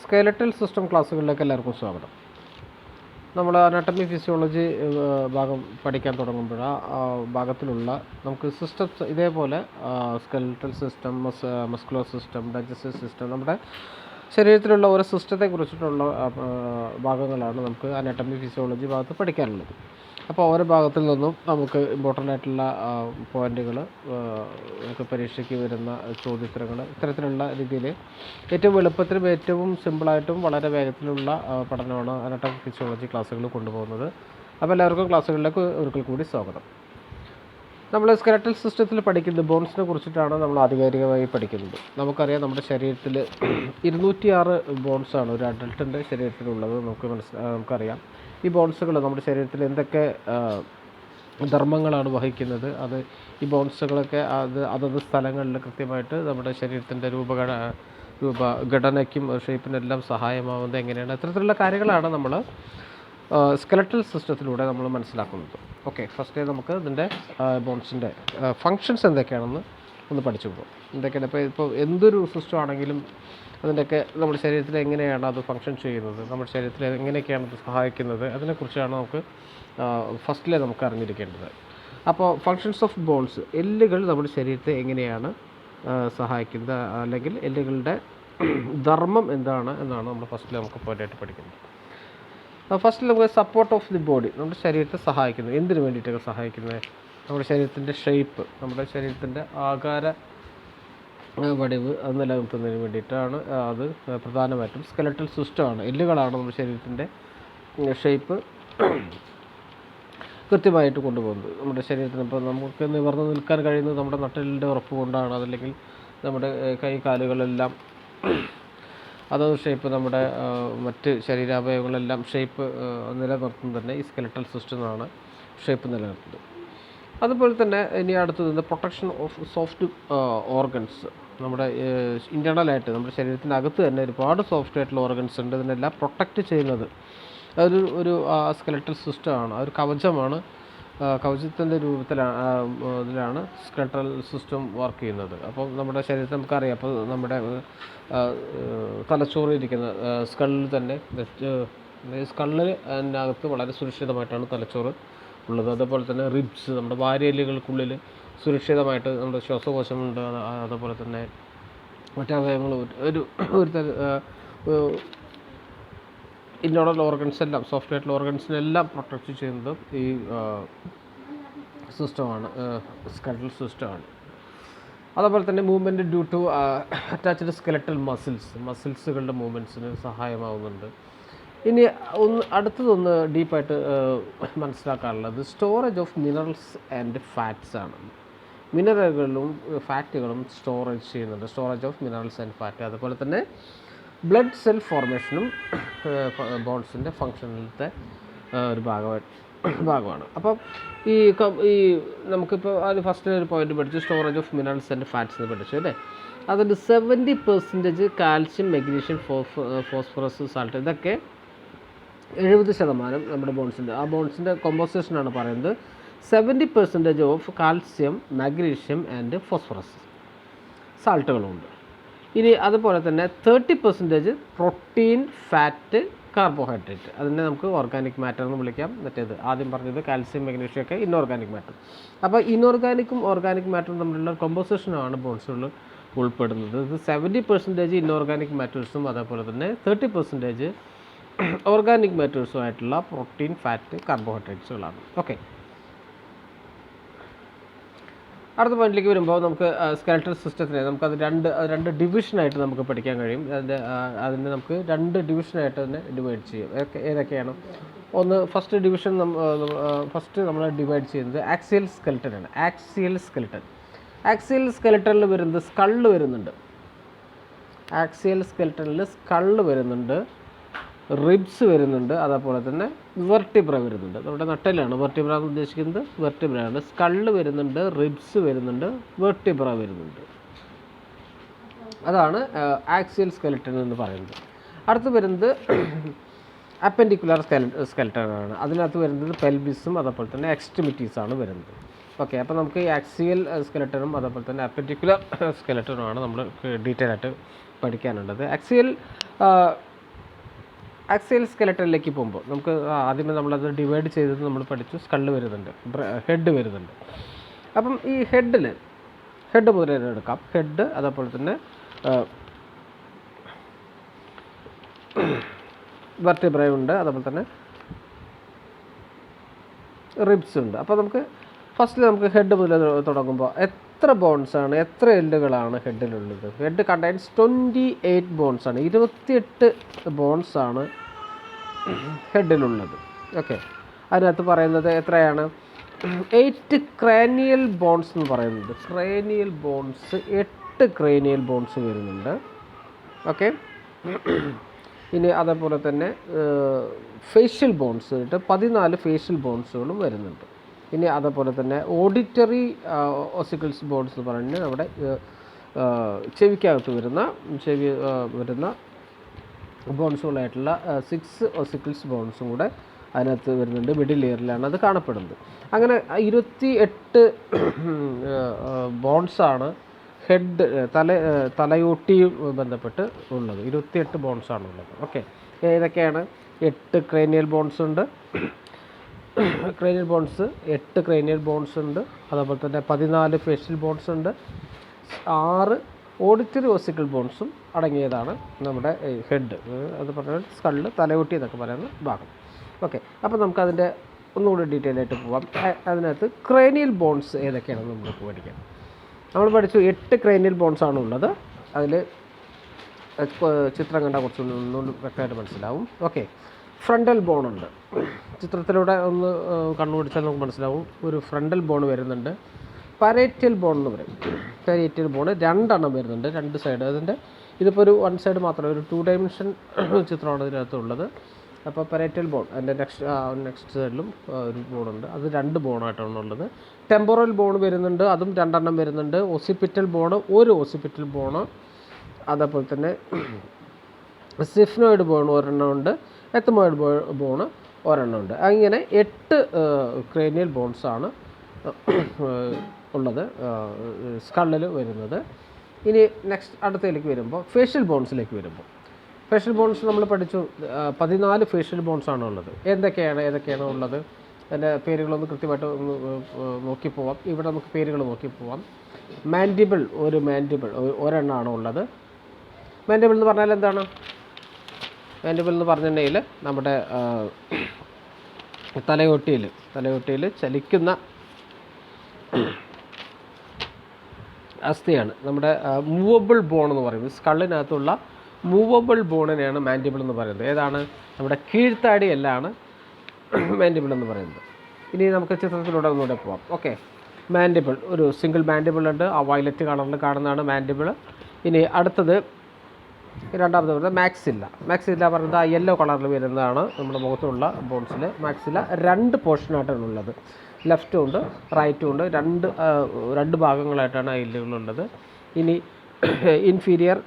Skeletal system ക്ലാസ്സുകളിലേക്ക് എല്ലാവർക്കും സ്വാഗതം. നമ്മൾ അനാട്ടമി ഫിസിയോളജി ഭാഗം പഠിക്കാൻ തുടങ്ങുമ്പോൾ ആ ഭാഗത്തിലുള്ള നമുക്ക് സിസ്റ്റംസ് ഇതേപോലെ skeletal system, muscular system, digestive system, നമ്മുടെ ശരീരത്തിലുള്ള ഓരോ സിസ്റ്റത്തെ കുറിച്ചിട്ടുള്ള ഭാഗങ്ങളാണ് നമുക്ക് അനാട്ടമി ഫിസിയോളജി ഭാഗത്ത് പഠിക്കാനുള്ളത്. അപ്പോൾ ഓരോ ഭാഗത്തിൽ നിന്നും നമുക്ക് ഇമ്പോർട്ടൻ്റ് ആയിട്ടുള്ള പോയിൻറ്റുകൾ, നമുക്ക് പരീക്ഷയ്ക്ക് വരുന്ന ചോദ്യോത്തരങ്ങൾ, ഇത്തരത്തിലുള്ള രീതിയിൽ ഏറ്റവും എളുപ്പത്തിലും ഏറ്റവും സിമ്പിളായിട്ടും വളരെ വേഗത്തിലുള്ള പഠനമാണ് അനാട്ടമി ഫിസിയോളജി ക്ലാസ്സുകൾ കൊണ്ടുപോകുന്നത്. അപ്പോൾ എല്ലാവർക്കും ക്ലാസ്സുകളിലേക്ക് ഒരിക്കൽ കൂടി സ്വാഗതം. നമ്മൾ സ്കെലറ്റൽ സിസ്റ്റത്തിൽ പഠിക്കുന്നത് ബോൺസിനെ കുറിച്ചിട്ടാണ് നമ്മൾ ആധികാരികമായി പഠിക്കുന്നത്. നമുക്കറിയാം, നമ്മുടെ ശരീരത്തിൽ 206 ബോൺസാണ് ഒരു അഡൾട്ടിൻ്റെ ശരീരത്തിലുള്ളത്. നമുക്കറിയാം ഈ ബോൺസുകൾ നമ്മുടെ ശരീരത്തിൽ എന്തൊക്കെ ധർമ്മങ്ങളാണ് വഹിക്കുന്നത്. ഈ ബോൺസുകളൊക്കെ അതത് സ്ഥലങ്ങളിൽ കൃത്യമായിട്ട് നമ്മുടെ ശരീരത്തിൻ്റെ രൂപഘടനയ്ക്കും ഷേപ്പിനെല്ലാം സഹായമാവുന്നത് എങ്ങനെയാണ്, അത്തരത്തിലുള്ള കാര്യങ്ങളാണ് നമ്മൾ സ്കെലറ്റൽ സിസ്റ്റത്തിലൂടെ നമ്മൾ മനസ്സിലാക്കുന്നത്. ഓക്കെ, ഫസ്റ്റ് നമുക്ക് ഇതിൻ്റെ ബോൺസിൻ്റെ ഫങ്ഷൻസ് എന്തൊക്കെയാണെന്ന് ഒന്ന് പഠിച്ചു പോകും. എന്തൊക്കെയാണ് ഇപ്പോൾ എന്തൊരു സിസ്റ്റം ആണെങ്കിലും അതിൻ്റെയൊക്കെ നമ്മുടെ ശരീരത്തിൽ എങ്ങനെയാണ് അത് ഫങ്ഷൻ ചെയ്യുന്നത്, നമ്മുടെ ശരീരത്തിൽ എങ്ങനെയൊക്കെയാണ് അത് സഹായിക്കുന്നത്, അതിനെക്കുറിച്ചാണ് നമുക്ക് ഫസ്റ്റിലെ നമുക്ക് അറിഞ്ഞിരിക്കേണ്ടത്. അപ്പോൾ ഫങ്ഷൻസ് ഓഫ് ബോൺസ്, എല്ലുകൾ നമ്മുടെ ശരീരത്തെ എങ്ങനെയാണ് സഹായിക്കുന്നത്, അല്ലെങ്കിൽ എല്ലുകളുടെ ധർമ്മം എന്താണ് എന്നാണ് നമ്മൾ ഫസ്റ്റിൽ നമുക്ക് പോയിൻ്റായിട്ട് പഠിക്കുന്നത്. ഫസ്റ്റിൽ നമുക്ക് സപ്പോർട്ട് ഓഫ് ദി ബോഡി, നമ്മുടെ ശരീരത്തെ സഹായിക്കുന്നത് എന്തിനു വേണ്ടിയിട്ടൊക്കെ സഹായിക്കുന്നത്, നമ്മുടെ ശരീരത്തിൻ്റെ ഷേപ്പ്, നമ്മുടെ ശരീരത്തിൻ്റെ ആകാര വടിവ് അത് നിലനിർത്തുന്നതിന് വേണ്ടിയിട്ടാണ്. അത് പ്രധാനമായിട്ടും സ്കെലറ്റൽ സിസ്റ്റമാണ്, എല്ലുകളാണ് നമ്മുടെ ശരീരത്തിൻ്റെ ഷേപ്പ് കൃത്യമായിട്ട് കൊണ്ടുപോകുന്നത്. നമ്മുടെ ശരീരത്തിന് ഇപ്പോൾ നമുക്ക് നിവർന്ന് നിൽക്കാൻ കഴിയുന്നത് നമ്മുടെ നട്ടെല്ലിൻ്റെ ഉറപ്പ് കൊണ്ടാണ്. അതല്ലെങ്കിൽ നമ്മുടെ കൈ കാലുകളെല്ലാം അതത് ഷേപ്പ്, നമ്മുടെ മറ്റ് ശരീരാവയവങ്ങളെല്ലാം ഷേപ്പ് നിലനിർത്തുന്നത് തന്നെ ഈ സ്കെലറ്റൽ സിസ്റ്റമാണ് ഷേപ്പ് നിലനിർത്തുന്നത്. അതുപോലെ തന്നെ ഇനി അടുത്തത് പ്രൊട്ടക്ഷൻ ഓഫ് സോഫ്റ്റ് ഓർഗൻസ്. നമ്മുടെ ഇൻറ്റേർണലായിട്ട് നമ്മുടെ ശരീരത്തിനകത്ത് തന്നെ ഒരുപാട് സോഫ്റ്റ് ആയിട്ടുള്ള ഓർഗൻസ് ഉണ്ട്. ഇതിനെല്ലാം പ്രൊട്ടക്റ്റ് ചെയ്യുന്നത് ഒരു സ്കെലറ്റൽ സിസ്റ്റമാണ്, ഒരു കവചമാണ്. കവചത്തിൻ്റെ ഇതിലാണ് സ്കെലറ്റൽ സിസ്റ്റം വർക്ക് ചെയ്യുന്നത്. അപ്പോൾ നമ്മുടെ ശരീരത്തിൽ നമുക്കറിയാം, അപ്പോൾ നമ്മുടെ തലച്ചോറിലിരിക്കുന്ന സ്കള്ളിൽ തന്നെ, സ്കള്ളിനകത്ത് വളരെ സുരക്ഷിതമായിട്ടാണ് തലച്ചോറ് ഉള്ളത്. അതുപോലെ തന്നെ റിബ്സ്, നമ്മുടെ വാരിയെല്ലുകൾക്കുള്ളിൽ സുരക്ഷിതമായിട്ട് നമ്മുടെ ശ്വാസകോശമുണ്ട്. അതുപോലെ തന്നെ മറ്റവയവങ്ങൾ ഇന്നോർഗൽ ഓർഗൻസ് എല്ലാം, സോഫ്റ്റ് ആയിട്ടുള്ള ഓർഗൻസിനെല്ലാം പ്രൊട്ടക്റ്റ് ചെയ്യുന്നത് ഈ സിസ്റ്റമാണ്, സ്കെലറ്റൽ സിസ്റ്റമാണ്. അതുപോലെ തന്നെ movement due to attached skeletal മസിൽസുകളുടെ മൂവ്മെൻറ്റ്സിന് സഹായമാവുന്നുണ്ട്. ഇനി അടുത്തതൊന്ന് ഡീപ്പായിട്ട് മനസ്സിലാക്കാനുള്ളത് storage of minerals and fats ആണ്. മിനറലുകളും ഫാറ്റുകളും സ്റ്റോറേജ് ചെയ്യുന്നുണ്ട്, storage of minerals and fat. അതുപോലെ തന്നെ ബ്ലഡ് സെൽ ഫോർമേഷനും ബോൺസിൻ്റെ ഫങ്ഷനിലത്തെ ഒരു ഭാഗമാണ്. അപ്പം ഈ നമുക്കിപ്പോൾ അത് ഫസ്റ്റ് ഒരു പോയിന്റ് പഠിച്ചു, storage of minerals and fats എന്ന് പഠിച്ചു അല്ലേ. അതിൽ 70% കാൽഷ്യം, മഗ്നീഷ്യം, ഫോസ്ഫറസ്, സാൾട്ട്, ഇതൊക്കെ 70% നമ്മുടെ ബോൺസിൻ്റെ കോമ്പോസിഷനാണ് പറയുന്നത്. 70% of calcium, magnesium and phosphorus, സാൾട്ടുകളുണ്ട്. ഇനി അതുപോലെ തന്നെ 30% പ്രോട്ടീൻ, ഫാറ്റ്, കാർബോഹൈഡ്രേറ്റ്. അതിനെ നമുക്ക് ഓർഗാനിക് മാറ്റർ എന്ന് വിളിക്കാം. മറ്റേത് ആദ്യം പറഞ്ഞത് കാൽസ്യം, മഗ്നീഷ്യം ഒക്കെ ഇൻഓർഗാനിക് മാറ്റർ. അപ്പോൾ ഇൻഓർഗാനിക്കും ഓർഗാനിക് മാറ്ററും തമ്മിലുള്ള കോമ്പോസിഷനാണ് ബോൺസുകൾ ഉൾപ്പെടുന്നത്. ഇത് 70% ഇൻഓർഗാനിക് മാറ്റേഴ്സും അതേപോലെ തന്നെ 30% ഓർഗാനിക് മാറ്റേഴ്സുമായിട്ടുള്ള പ്രോട്ടീൻ, ഫാറ്റ്, കാർബോഹൈഡ്രേറ്റ്സുകളാണ്. ഓക്കെ, അടുത്ത പോയിന്റിലേക്ക് വരുമ്പോൾ നമുക്ക് സ്കെലറ്റൽ സിസ്റ്റത്തിനെ നമുക്കത് രണ്ട് ഡിവിഷനായിട്ട് നമുക്ക് പഠിക്കാൻ കഴിയും. അതിനെ നമുക്ക് 2 ഡിവിഷനായിട്ട് തന്നെ ഡിവൈഡ് ചെയ്യും. ഏതൊക്കെയാണ്? ഒന്ന്, ഫസ്റ്റ് ഡിവിഷൻ നമ്മൾ ഡിവൈഡ് ചെയ്യുന്നത് ആക്സിയൽ സ്കെലറ്റനാണ്. ആക്സിയൽ സ്കെലറ്റനിൽ വരുന്നത് സ്കള്ള് വരുന്നുണ്ട്. ആക്സിയൽ സ്കെലറ്റനിൽ സ്കള്ള് വരുന്നുണ്ട്, റിബ്സ് വരുന്നുണ്ട്, അതേപോലെ തന്നെ വെർട്ടിബ്ര വരുന്നുണ്ട്. നമ്മുടെ നട്ടെല്ലാണ് വെർട്ടിബ്ര എന്ന് ഉദ്ദേശിക്കുന്നത്, വെർട്ടിബ്രയാണ്. സ്കള്ള് വരുന്നുണ്ട്, റിബ്സ് വരുന്നുണ്ട്, വെർട്ടിബ്ര വരുന്നുണ്ട്. അതാണ് ആക്സിയൽ സ്കെലറ്റൻ എന്ന് പറയുന്നത്. അടുത്ത് വരുന്നത് അപ്പൻഡിക്കുലർ സ്കെലറ്റനാണ്. അതിനകത്ത് വരുന്നത് പെൽവിസും അതേപോലെ തന്നെ എക്സ്ട്രിമിറ്റീസാണ് വരുന്നത്. ഓക്കെ, അപ്പോൾ നമുക്ക് ഈ ആക്സിയൽ സ്കെലറ്റനും അതേപോലെ തന്നെ അപ്പൻഡിക്കുലർ സ്കെലറ്റനുമാണ് നമ്മൾ ഡീറ്റെയിൽ ആയിട്ട് പഠിക്കാനുള്ളത്. ആക്സിയൽ ആക്സിയൽ സ്കെലറ്റനിലേക്ക് പോകുമ്പോൾ നമുക്ക് ആദ്യമേ നമ്മളത് ഡിവൈഡ് ചെയ്തത് നമ്മൾ പഠിച്ചു. സ്കള്ള് വരുന്നുണ്ട്, ഹെഡ് വരുന്നുണ്ട്. അപ്പം ഈ ഹെഡ് മുതൽ എടുക്കാം. ഹെഡ്, അതേപോലെ തന്നെ വെർട്ടിബ്രേ ഉണ്ട്, അതേപോലെ തന്നെ റിബ്സ് ഉണ്ട്. അപ്പോൾ നമുക്ക് ഫസ്റ്റിൽ നമുക്ക് ഹെഡ് മുതൽ തുടങ്ങുമ്പോൾ എത്ര ബോൺസാണ്, എത്ര എല്ലുകളാണ് ഹെഡിലുള്ളത്? ഹെഡ് കണ്ടെയ്ൻസ് 28 ബോൺസാണ്, 28 ബോൺസാണ് ഹെഡിലുള്ളത്. ഓക്കെ, അതിനകത്ത് പറയുന്നത് എത്രയാണ്? 8 ക്രാനിയൽ ബോൺസ് എന്ന് പറയുന്നത്. ക്രാനിയൽ ബോൺസ് 8 ക്രാനിയൽ ബോൺസ് വരുന്നുണ്ട്. ഓക്കെ, ഇനി അതേപോലെ തന്നെ ഫേഷ്യൽ ബോൺസ് ആയിട്ട് 14 ഫേഷ്യൽ ബോൺസുകളും വരുന്നുണ്ട്. ഇനി അതേപോലെ തന്നെ ഓഡിറ്ററി ഓസിക്കിൾസ് ബോൺസ് എന്ന് പറഞ്ഞാൽ നമ്മുടെ ചെവിക്കകത്ത് വരുന്ന ബോൺസുകളായിട്ടുള്ള 6 ഓസിക്കിൾസ് ബോൺസും കൂടെ അതിനകത്ത് വരുന്നുണ്ട്. മിഡിൽ ഇയറിലാണ് അത് കാണപ്പെടുന്നത്. അങ്ങനെ 28 ബോൺസാണ് ഹെഡ് തലയോട്ടിയും ബന്ധപ്പെട്ട് ഉള്ളത്. 28 ബോൺസാണ് ഉള്ളത്. ഓക്കെ, ഏതൊക്കെയാണ്? 8 ക്രേനിയൽ ബോൺസ് ഉണ്ട്. 8 ക്രേനിയൽ ബോൺസ് ഉണ്ട്. അതേപോലെ തന്നെ 14 ഫേഷ്യൽ ബോൺസ് ഉണ്ട്. 6 ഓഡിറ്ററി ഓസിക്കിൾ ബോൺസും അടങ്ങിയതാണ് നമ്മുടെ ഹെഡ്. അത് പറഞ്ഞാൽ സ്കള്ള്, തലയോട്ടി എന്നൊക്കെ പറയുന്ന ഭാഗം. ഓക്കെ, അപ്പോൾ നമുക്കതിൻ്റെ ഒന്നുകൂടി ഡീറ്റെയിൽ ആയിട്ട് പോവാം. അതിനകത്ത് ക്രേനിയൽ ബോൺസ് ഏതൊക്കെയാണെന്ന് നമുക്ക് പഠിക്കാം. നമ്മൾ പഠിച്ചു 8 ക്രേനിയൽ ബോൺസ് ആണ് ഉള്ളത്. അതിൽ ചിത്രം കണ്ടാൽ കുറച്ചൊന്നും വ്യക്തമായിട്ട് മനസ്സിലാവും. ഓക്കെ, ഫ്രണ്ടൽ ബോണുണ്ട്. ചിത്രത്തിലൂടെ ഒന്ന് കണ്ണുപിടിച്ചാൽ നമുക്ക് മനസ്സിലാവും. ഒരു ഫ്രണ്ടൽ ബോൺ വരുന്നുണ്ട്. പരേറ്റൽ ബോൺ എന്ന് പറയും. പരേറ്റൽ ബോൺ 2 എണ്ണം വരുന്നുണ്ട്, 2 സൈഡ്. അതിൻ്റെ ഇതിപ്പോൾ ഒരു 1 സൈഡ് മാത്രമേ, ഒരു 2 ഡയമെൻഷൻ ചിത്രമാണ് ഇതിനകത്തുള്ളത്. അപ്പോൾ പരേറ്റൽ ബോൺ അതിൻ്റെ നെക്സ്റ്റ് സൈഡിലും ഒരു ബോണുണ്ട്. അത് 2 ബോണായിട്ടാണ് ഉള്ളത്. ടെമ്പറൽ ബോൺ വരുന്നുണ്ട്, അതും 2 എണ്ണം വരുന്നുണ്ട്. ഓസിപ്പിറ്റൽ ബോൺ, ഒരു ഓസിപ്പിറ്റൽ ബോണ്. അതേപോലെ തന്നെ സിഫ്നോയിഡ് ബോൺ ഒരെണ്ണം ഉണ്ട്. എത്തമോയിഡ് ബോൺ ഒരെണ്ണം ഉണ്ട്. അങ്ങനെ 8 ക്രേനിയൽ ബോൺസാണ് ഉള്ളത് സ്കള്ളിൽ വരുന്നത്. ഇനി നെക്സ്റ്റ് അടുത്തതിലേക്ക് വരുമ്പോൾ ഫേഷ്യൽ ബോൺസ് നമ്മൾ പഠിച്ചു. 14 ഫേഷ്യൽ ബോൺസാണ് ഉള്ളത്. ഏതൊക്കെയാണ് ഉള്ളത്? അതിൻ്റെ പേരുകളൊന്ന് കൃത്യമായിട്ട് ഒന്ന് നോക്കി പോവാം. ഇവിടെ നമുക്ക് പേരുകൾ നോക്കി പോവാം. മാൻഡിബിൾ ഒരെണ്ണമാണ് ഉള്ളത്. മാൻഡിബിൾ എന്ന് പറഞ്ഞാൽ എന്താണ്? മാൻഡിബിൾ എന്ന് പറഞ്ഞിട്ടുണ്ടെങ്കിൽ നമ്മുടെ തലയോട്ടിയിൽ ചലിക്കുന്ന അസ്ഥിയാണ്. നമ്മുടെ മൂവബിൾ ബോൺ എന്ന് പറയുന്നത്. സ്കള്ളിനകത്തുള്ള മൂവബിൾ ബോണിനെയാണ് മാൻഡിബിൾ എന്ന് പറയുന്നത്. ഏതാണ്? നമ്മുടെ കീഴ്ത്താടിയെല്ലാണ് മാൻഡിബിൾ എന്ന് പറയുന്നത്. ഇനി നമുക്ക് ചിത്രത്തിലൂടെ ഒന്നുകൂടെ പോവാം. ഓക്കെ, മാൻഡിബിൾ ഒരു സിംഗിൾ മാൻഡിബിൾ ഉണ്ട്. ആ വയലറ്റ് കളറിൽ കാണുന്നതാണ് മാൻഡിബിൾ. ഇനി അടുത്തത് രണ്ടാമത് വരുന്നത് മാക്സില്ല പറഞ്ഞത് ആ യെല്ലോ കളറിൽ വരുന്നതാണ് നമ്മുടെ മുഖത്തുള്ള ബോൺസിൽ. മാക്സില്ല 2 പോർഷനായിട്ടാണ് ഉള്ളത്. ലെഫ്റ്റും ഉണ്ട് റൈറ്റും ഉണ്ട്. 2 ഭാഗങ്ങളായിട്ടാണ് ആ എല്ലുകളുള്ളത്. ഇനി ഇൻഫീരിയർ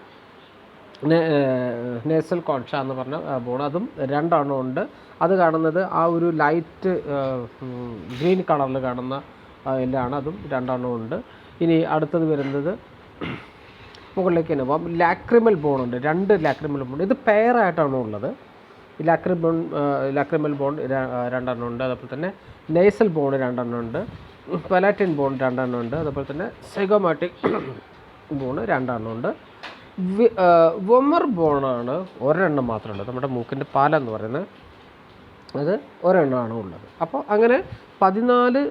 നേസൽ കോൺഷ എന്ന് പറഞ്ഞ ബോൺ, അതും 2 എണ്ണം ഉണ്ട്. അത് കാണുന്നത് ആ ഒരു ലൈറ്റ് ഗ്രീൻ കളറിൽ കാണുന്ന എല്ലാണ്. അതും 2 എണ്ണം ഉണ്ട്. ഇനി അടുത്തത് വരുന്നത് മുകളിലേക്ക് തന്നെ പോകാം. ലാക്രിമൽ ബോൺ ഉണ്ട്. 2 ലാക്രിമൽ ബോൺ. ഇത് പെയറായിട്ടാണ് ഉള്ളത്. ലാക്രിമൽ ബോൺ 2 എണ്ണം ഉണ്ട്. അതുപോലെ തന്നെ നേസൽ ബോൺ 2 എണ്ണം ഉണ്ട്. പലാറ്റിൻ ബോൺ 2 എണ്ണം ഉണ്ട്. അതുപോലെ തന്നെ സൈഗോമാറ്റിക് ബോൺ 2 എണ്ണം ഉണ്ട്. വൊമർ ബോണാണ് ഒരെണ്ണം മാത്രമേ ഉള്ളൂ. നമ്മുടെ മൂക്കിൻ്റെ പാല എന്ന് പറയുന്നത് അത് ഒരെണ്ണമാണ് ഉള്ളത്. അപ്പോൾ അങ്ങനെ 14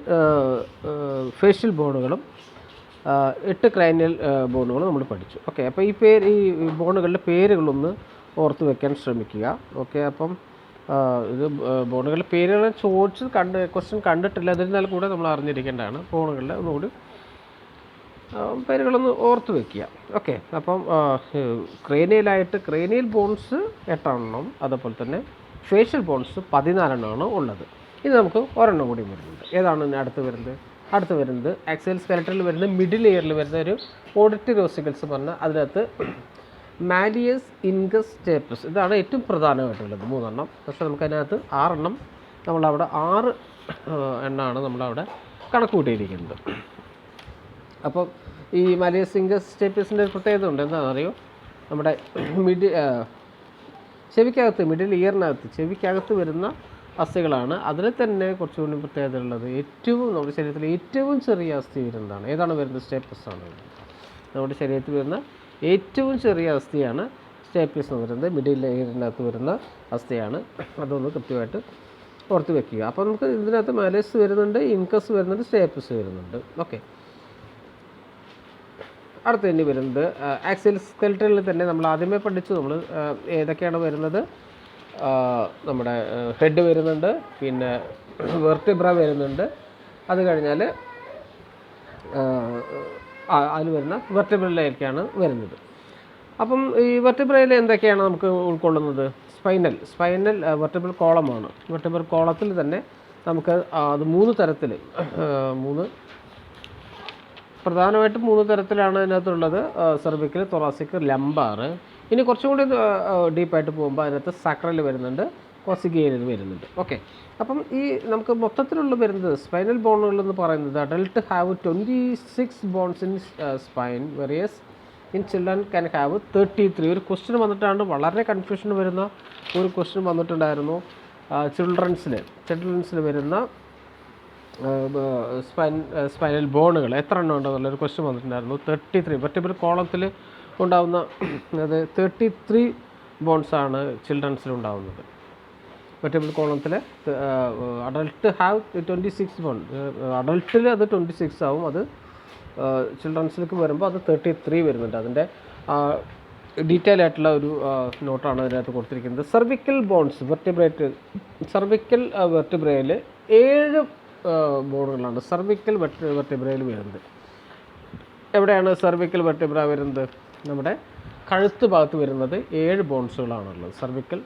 ഫേഷ്യൽ ബോണുകളും 8 ക്രൈനിയൽ ബോണുകളും നമ്മൾ പഠിച്ചു. ഓക്കെ, അപ്പോൾ ഈ ബോണുകളുടെ പേരുകളൊന്ന് ഓർത്ത് വെക്കാൻ ശ്രമിക്കുക. ഓക്കെ, അപ്പം ഇത് ബോണുകളുടെ പേരുകൾ ക്വസ്റ്റ്യൻ കണ്ടിട്ടില്ല, എന്നിരുന്നാൽ കൂടെ നമ്മൾ അറിഞ്ഞിരിക്കേണ്ടതാണ്. ബോണുകളുടെ ഒന്നുകൂടി പേരുകളൊന്ന് ഓർത്ത് വയ്ക്കുക. ഓക്കെ, അപ്പം ക്രേനിയൽ ബോൺസ് 8 എണ്ണം, അതേപോലെ തന്നെ ഫേഷ്യൽ ബോൺസ് 14 എണ്ണമാണ് ഉള്ളത്. ഇത് നമുക്ക് ഒരെണ്ണം കൂടി വരുന്നുണ്ട്. ഏതാണ് അടുത്ത് വരുന്നത് ആക്സിയൽ സ്കെലറ്റനിൽ വരുന്ന മിഡിൽ ഇയറിൽ വരുന്ന ഒരു ഓഡിറ്ററി ഓസിക്കിൾസ് പറഞ്ഞാൽ അതിനകത്ത് മാലിയസ്, ഇൻഗസ്, സ്റ്റേപ്പസ് ഇതാണ് ഏറ്റവും പ്രധാനമായിട്ടുള്ളത് 3 എണ്ണം. പക്ഷേ നമുക്കതിനകത്ത് 6 എണ്ണം നമ്മളവിടെ 6 എണ്ണമാണ് നമ്മളവിടെ കണക്ക് കൂട്ടിയിരിക്കുന്നത്. അപ്പം ഈ മാലിയസ്, ഇൻഗസ്, സ്റ്റേപ്പസിൻ്റെ ഒരു പ്രത്യേകത ഉണ്ട്. എന്താണെന്നറിയോ? നമ്മുടെ ചെവിക്കകത്ത് മിഡിൽ ഇയറിനകത്ത് ചെവിക്കകത്ത് വരുന്ന അസ്ഥികളാണ്. അതിൽ തന്നെ കുറച്ചുകൂടി പ്രത്യേകത ഉള്ളത് ഏറ്റവും നമ്മുടെ ശരീരത്തിലെ ഏറ്റവും ചെറിയ അസ്ഥി വരുന്നതാണ്. ഏതാണ് വരുന്നത്? സ്റ്റേപ്പസ് ആണ്. നമ്മുടെ ശരീരത്തിൽ വരുന്ന ഏറ്റവും ചെറിയ അസ്ഥിയാണ് സ്റ്റേപ്പസ് എന്ന് പറയുന്നത്. മിഡിൽ ഇയറിനകത്ത് വരുന്ന അസ്ഥിയാണ്. അതൊന്ന് കൃത്യമായിട്ട് ഓർത്ത് വെക്കുക. അപ്പോൾ നമുക്ക് ഇതിനകത്ത് മാലേസ് വരുന്നുണ്ട്, ഇൻകസ് വരുന്നുണ്ട്, സ്റ്റേപ്പസ് വരുന്നുണ്ട്. ഓക്കെ, അടുത്ത് തന്നെ വരുന്നത് ആക്സിയൽ സ്കെൽറ്റനിൽ തന്നെ നമ്മൾ ആദ്യമേ പഠിച്ചു. നമ്മൾ ഏതൊക്കെയാണ് വരുന്നത്? നമ്മുടെ ഹെഡ് വരുന്നുണ്ട്, പിന്നെ വെർട്ടിബ്ര വരുന്നുണ്ട്, അത് കഴിഞ്ഞാൽ അതിൽ വരുന്ന വെർട്ടിബ്രയിലേക്കാണ് വരുന്നത്. അപ്പം ഈ വെർട്ടിബ്രയിൽ എന്തൊക്കെയാണ് നമുക്ക് ഉൾക്കൊള്ളുന്നത്? Spinal vertebral കോളമാണ്. വെർട്ടിബ്രൽ കോളത്തിൽ തന്നെ നമുക്ക് അത് 3 തരത്തിൽ, പ്രധാനമായിട്ടും 3 തരത്തിലാണ് അതിനകത്തുള്ളത്. Cervical, thoracic, lumbar. ഇനി കുറച്ചും കൂടി ഡീപ്പായിട്ട് പോകുമ്പോൾ അതിനകത്ത് സാക്രൽ വരുന്നുണ്ട്, കോസിഗിയൽ വരുന്നുണ്ട്. ഓക്കെ, അപ്പം ഈ നമുക്ക് മൊത്തത്തിലുള്ള വരുന്നത് സ്പൈനൽ ബോണുകൾ എന്ന് പറയുന്നത് adult have 26 bones in spine, varies in children can have 33. ഒരു ക്വസ്റ്റ്യൻ വന്നിട്ടാണ്, വളരെ കൺഫ്യൂഷൻ വരുന്ന ഒരു ക്വസ്റ്റ്യൻ വന്നിട്ടുണ്ടായിരുന്നു. ചിൽഡ്രൻസിൽ വരുന്ന സ്പൈനൽ ബോണുകൾ എത്ര എണ്ണം ഉണ്ടെന്നുള്ളൊരു ക്വസ്റ്റ്യൻ വന്നിട്ടുണ്ടായിരുന്നു. 33 വെർട്ടിബ്രൽ കോളത്തിൽ ഉണ്ടാകുന്ന അത് 33 ബോൺസാണ് ചിൽഡ്രൻസിൽ ഉണ്ടാകുന്നത്. വെർട്ടിബ്രൽ കോളത്തിൽ അഡൽട്ട് ഹാവ് 26 ബോൺ, അഡൽട്ടിൽ അത് 26 ആവും, അത് ചിൽഡ്രൻസിലേക്ക് വരുമ്പോൾ അത് 33 വരുന്നുണ്ട്. അതിൻ്റെ ഡീറ്റെയിൽ ആയിട്ടുള്ള ഒരു നോട്ടാണ് അതിനകത്ത് കൊടുത്തിരിക്കുന്നത്. സെർവിക്കൽ ബോൺസ് സെർവിക്കൽ വെർട്ടിബ്രയിൽ 7 ബോണുകളാണ് സെർവിക്കൽ വെർട്ടിബ്രയിൽ വരുന്നത്. എവിടെയാണ് സെർവിക്കൽ വെർട്ടിബ്ര വരുന്നത്? നമ്മുടെ കഴുത്ത് ഭാഗത്ത് വരുന്നത് 7 ബോൺസുകളാണുള്ളത് സെർവിക്കൽ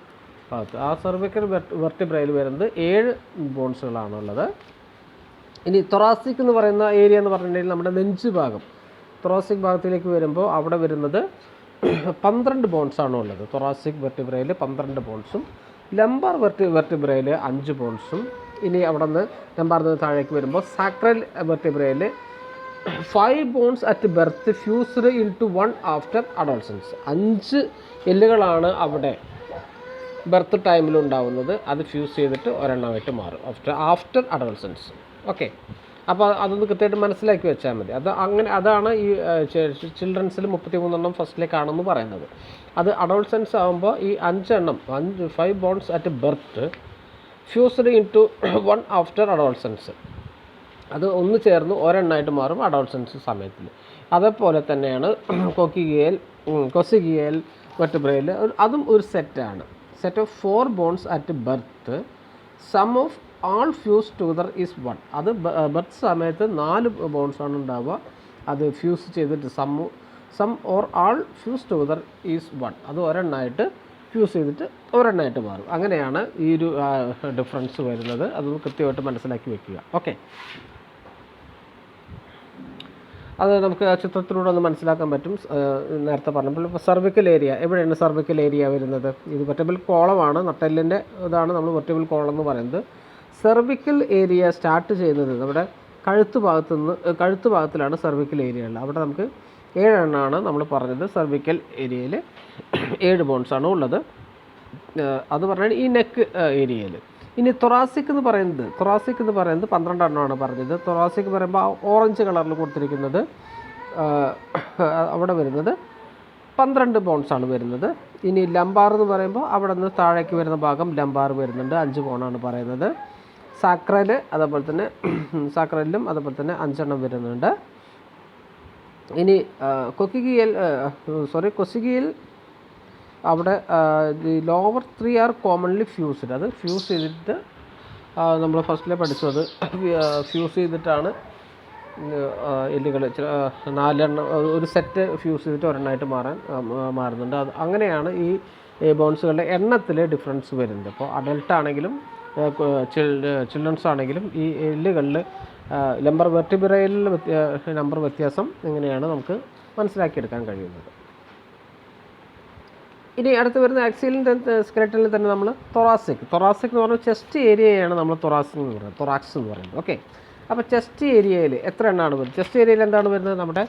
ഭാഗത്ത്. ആ സെർവിക്കൽ വെർട്ടിബ്രയിൽ വരുന്നത് 7 ബോൺസുകളാണുള്ളത്. ഇനി തൊറാസിക് എന്ന് പറയുന്ന ഏരിയ എന്ന് പറഞ്ഞിട്ടുണ്ടെങ്കിൽ നമ്മുടെ നെഞ്ച് ഭാഗം, തൊറാസിക് ഭാഗത്തിലേക്ക് വരുമ്പോൾ അവിടെ വരുന്നത് 12 ബോൺസാണ് ഉള്ളത്. തൊറാസിക് വെർട്ടിബ്രയിൽ 12 ബോൺസും, ലംബാർ വെർട്ടിബ്രയിൽ 5 ബോൺസും. ഇനി അവിടെ നിന്ന് ലംബാറിൽ നിന്ന് താഴേക്ക് വരുമ്പോൾ സാക്രൽ വെർട്ടിബ്രയിൽ 5 bones at birth fused into 1 after adolescence. 5 എല്ലുകളാണ് അവിടെ ബർത്ത് ടൈമിലുണ്ടാവുന്നത്. അത് ഫ്യൂസ് ചെയ്തിട്ട് ഒരെണ്ണമായിട്ട് മാറും ആഫ്റ്റർ അഡോൾസൻസ്. ഓക്കെ, അപ്പോൾ അതൊന്ന് കൃത്യമായിട്ട് മനസ്സിലാക്കി വെച്ചാൽ മതി. അതാണ് ഈ ചിൽഡ്രൻസിൽ 33 ഫസ്റ്റിലേക്കാണെന്ന് പറയുന്നത്. അത് അഡോൾസൻസ് ആകുമ്പോൾ ഈ 5 bones at birth fused into 1 after adolescence, അത് ഒന്ന് ചേർന്ന് ഒരെണ്ണമായിട്ട് മാറും അഡോൾസൻസ് സമയത്തിൽ. അതേപോലെ തന്നെയാണ് കൊസിഗിയൽ വെർട്ടിബ്രയിൽ അതും ഒരു set of 4 bones at birth, some of all fuse together is 1. അത് ബർത്ത് സമയത്ത് 4 ബോൺസാണ് ഉണ്ടാവുക. അത് ഫ്യൂസ് ചെയ്തിട്ട് some or all fuse together is 1, അത് ഒരെണ്ണമായിട്ട് ഫ്യൂസ് ചെയ്തിട്ട് ഒരെണ്ണമായിട്ട് മാറും. അങ്ങനെയാണ് ഈ ഒരു ഡിഫറൻസ് വരുന്നത്. അതൊന്ന് കൃത്യമായിട്ട് മനസ്സിലാക്കി വെക്കുക. ഓക്കെ, അത് നമുക്ക് ആ ചിത്രത്തിലൂടെ ഒന്ന് മനസ്സിലാക്കാൻ പറ്റും. നേരത്തെ പറഞ്ഞപ്പോൾ ഇപ്പോൾ സെർവിക്കൽ ഏരിയ, എവിടെയാണ് സെർവിക്കൽ ഏരിയ വരുന്നത്? ഇത് വെർട്ടിബ്രൽ കോളമാണ്, നട്ടെല്ലിൻ്റെ ഇതാണ് നമ്മൾ വെർട്ടിബ്രൽ കോളം എന്ന് പറയുന്നത്. സെർവിക്കൽ ഏരിയ സ്റ്റാർട്ട് ചെയ്യുന്നത് നമ്മുടെ കഴുത്ത് ഭാഗത്തിലാണ് സെർവിക്കൽ ഏരിയ ഉള്ളത്. അവിടെ നമുക്ക് 7 എണ്ണമാണ് നമ്മൾ പറഞ്ഞത്. സെർവിക്കൽ ഏരിയയിൽ 7 ബോൺസാണ് ഉള്ളത്. അത് പറഞ്ഞാൽ ഈ നെക്ക് ഏരിയയിൽ. ഇനി തൊറാസിക് എന്ന് പറയുന്നത് 12 എണ്ണമാണ് പറഞ്ഞത്. തൊറാസിക് പറയുമ്പോൾ ഓറഞ്ച് കളറിൽ കൊടുത്തിരിക്കുന്നത് അവിടെ വരുന്നത് 12 ബോൺസാണ് വരുന്നത്. ഇനി ലംബാർ എന്ന് പറയുമ്പോൾ അവിടെ നിന്ന് താഴേക്ക് വരുന്ന ഭാഗം ലംബാർ വരുന്നുണ്ട്, 5 ബോണാണ് പറയുന്നത്. സാക്രൽ അതേപോലെ തന്നെ സാക്രലിലും അതേപോലെ തന്നെ 5 എണ്ണം വരുന്നുണ്ട്. ഇനി കൊസിഗിയൽ അവിടെ ലോവർ 3 ആർ കോമൺലി ഫ്യൂസ്ഡ്. അത് ഫ്യൂസ് ചെയ്തിട്ട് നമ്മൾ ഫസ്റ്റിലെ പഠിച്ചത് ഫ്യൂസ് ചെയ്തിട്ടാണ് എല്ലുകൾ 4 എണ്ണം ഒരു സെറ്റ് ഫ്യൂസ് ചെയ്തിട്ട് ഒരെണ്ണമായിട്ട് മാറുന്നുണ്ട്. അത് അങ്ങനെയാണ് ഈ ബോൺസുകളുടെ എണ്ണത്തിൽ ഡിഫറൻസ് വരുന്നത്. അപ്പോൾ അഡൽട്ടാണെങ്കിലും ചിൽഡ്രൻസ് ആണെങ്കിലും ഈ എല്ലുകളിൽ ലംബർ വെർട്ടിബ്രയിൽ നമ്പർ വ്യത്യാസം എങ്ങനെയാണ് നമുക്ക് മനസ്സിലാക്കിയെടുക്കാൻ കഴിയുന്നത്. ഇനി അടുത്ത് വരുന്ന ആക്സിയലിൻ്റെ സ്കെലറ്റനിൽ തന്നെ നമ്മൾ തൊറാസിക് എന്ന് പറഞ്ഞാൽ ചെസ്റ്റ് ഏരിയയാണ് നമ്മൾ തൊറാക്സ് എന്ന് പറയുന്നത്. ഓക്കെ, അപ്പോൾ ചെസ്റ്റ് ഏരിയയിൽ എത്ര എണ്ണമാണ് വരുന്നത്? ചെസ്റ്റ് ഏരിയയിൽ എന്താണ് വരുന്നത്? നമ്മുടെ